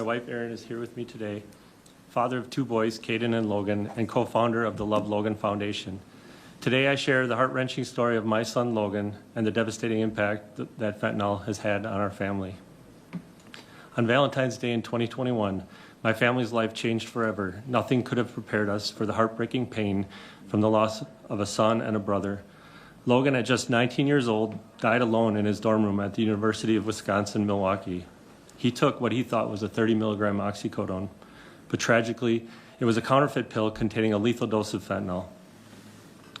My wife Erin is here with me today, father of two boys, Caden and Logan, and co-founder of the Love Logan Foundation. Today I share the heart-wrenching story of my son Logan and the devastating impact that fentanyl has had on our family. On Valentine's Day in 2021, my family's life changed forever. Nothing could have prepared us for the heartbreaking pain from the loss of a son and a brother. Logan, at just 19 years old, died alone in his dorm room at the University of Wisconsin-Milwaukee. He took what he thought was a 30 milligram oxycodone, but tragically, it was a counterfeit pill containing a lethal dose of fentanyl.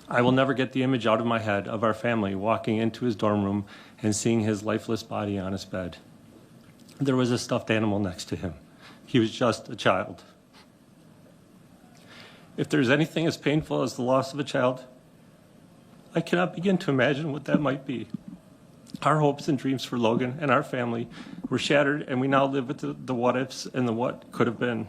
I will never get the image out of my head of our family walking into his dorm room and seeing his lifeless body on his bed. There was a stuffed animal next to him. He was just a child. If there's anything as painful as the loss of a child, I cannot begin to imagine what that might be. Our hopes and dreams for Logan and our family were shattered, and we now live with the what ifs and the what could have been.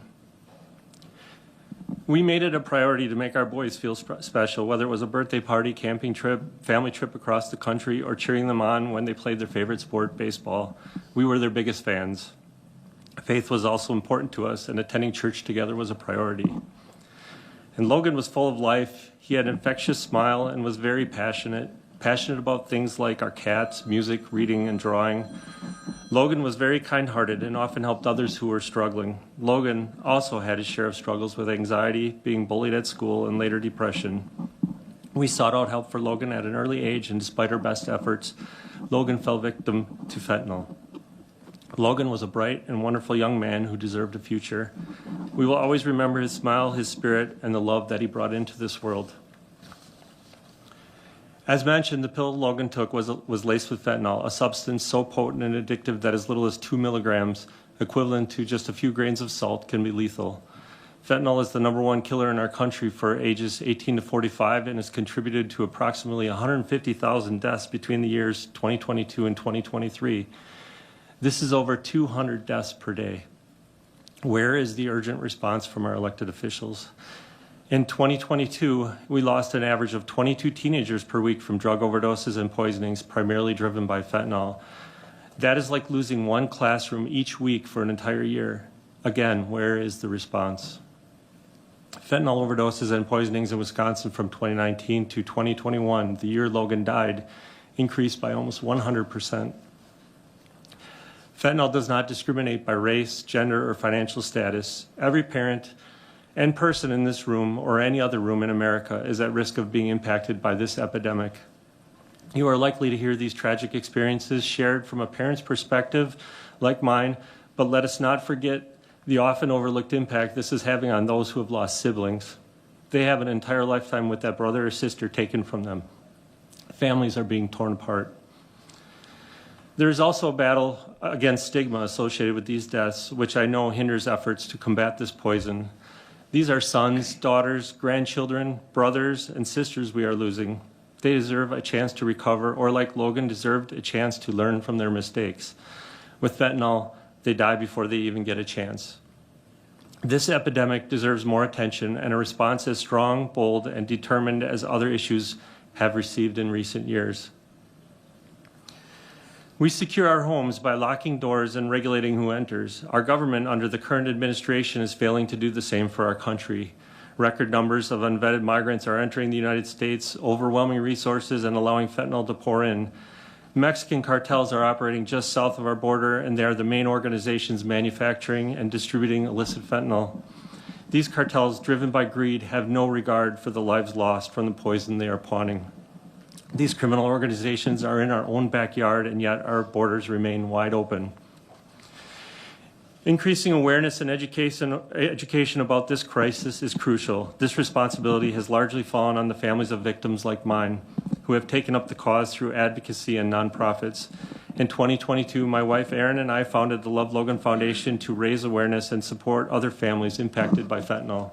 We made it a priority to make our boys feel special, whether it was a birthday party, camping trip, family trip across the country, or cheering them on when they played their favorite sport, baseball. We were their biggest fans. Faith was also important to us, and attending church together was a priority. And Logan was full of life. He had an infectious smile and was very passionate about things like our cats, music, reading, and drawing. Logan was very kind-hearted and often helped others who were struggling. Logan also had his share of struggles with anxiety, being bullied at school, and later depression. We sought out help for Logan at an early age, and despite our best efforts, Logan fell victim to fentanyl. Logan was a bright and wonderful young man who deserved a future. We will always remember his smile, his spirit, and the love that he brought into this world. As mentioned, the pill Logan took was laced with fentanyl, a substance so potent and addictive that as little as 2 milligrams, equivalent to just a few grains of salt, can be lethal. Fentanyl is the #1 killer in our country for ages 18 to 45 and has contributed to approximately 150,000 deaths between the years 2022 and 2023. This is over 200 deaths per day. Where is the urgent response from our elected officials? In 2022, we lost an average of 22 teenagers per week from drug overdoses and poisonings, primarily driven by fentanyl. That is like losing one classroom each week for an entire year. Again, where is the response? Fentanyl overdoses and poisonings in Wisconsin from 2019 to 2021, the year Logan died, increased by almost 100%. Fentanyl does not discriminate by race, gender, or financial status. Every parent and person in this room or any other room in America is at risk of being impacted by this epidemic. You are likely to hear these tragic experiences shared from a parent's perspective like mine, but let us not forget the often overlooked impact this is having on those who have lost siblings. They have an entire lifetime with that brother or sister taken from them. Families are being torn apart. There is also a battle against stigma associated with these deaths, which I know hinders efforts to combat this poison. These are sons, daughters, grandchildren, brothers, and sisters we are losing. They deserve a chance to recover, or like Logan, deserved a chance to learn from their mistakes. With fentanyl, they die before they even get a chance. This epidemic deserves more attention and a response as strong, bold, and determined as other issues have received in recent years. We secure our homes by locking doors and regulating who enters. Our government under the current administration is failing to do the same for our country. Record numbers of unvetted migrants are entering the United States, overwhelming resources and allowing fentanyl to pour in. Mexican cartels are operating just south of our border, and they are the main organizations manufacturing and distributing illicit fentanyl. These cartels, driven by greed, have no regard for the lives lost from the poison they are pawning. These criminal organizations are in our own backyard, and yet our borders remain wide open. Increasing awareness and education about this crisis is crucial. This responsibility has largely fallen on the families of victims like mine, who have taken up the cause through advocacy and nonprofits. In 2022, my wife Erin and I founded the Love Logan Foundation to raise awareness and support other families impacted by fentanyl.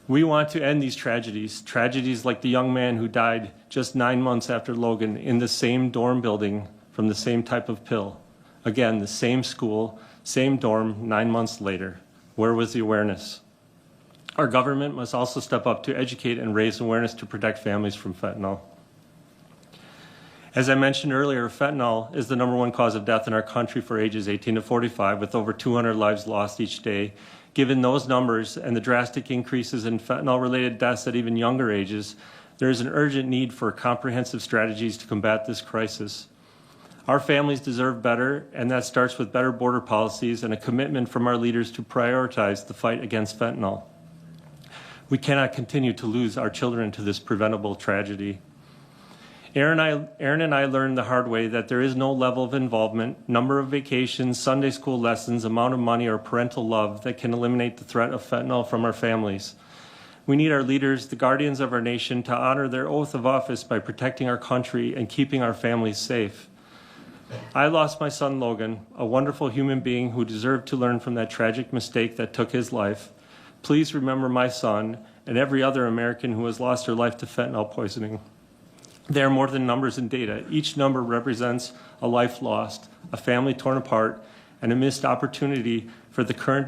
We want to end these tragedies like the young man who died just 9 months after Logan in the same dorm building from the same type of pill. Again, the same school, same dorm, 9 months later. Where was the awareness? Our government must also step up to educate and raise awareness to protect families from fentanyl. As I mentioned earlier, fentanyl is the #1 cause of death in our country for ages 18 to 45, with over 200 lives lost each day. Given those numbers and the drastic increases in fentanyl-related deaths at even younger ages, there is an urgent need for comprehensive strategies to combat this crisis. Our families deserve better, and that starts with better border policies and a commitment from our leaders to prioritize the fight against fentanyl. We cannot continue to lose our children to this preventable tragedy. Aaron and I learned the hard way that there is no level of involvement, number of vacations, Sunday school lessons, amount of money, or parental love that can eliminate the threat of fentanyl from our families. We need our leaders, the guardians of our nation, to honor their oath of office by protecting our country and keeping our families safe. I lost my son, Logan, a wonderful human being who deserved to learn from that tragic mistake that took his life. Please remember my son and every other American who has lost their life to fentanyl poisoning. They are more than numbers and data. Each number represents a life lost, a family torn apart, and a missed opportunity for the current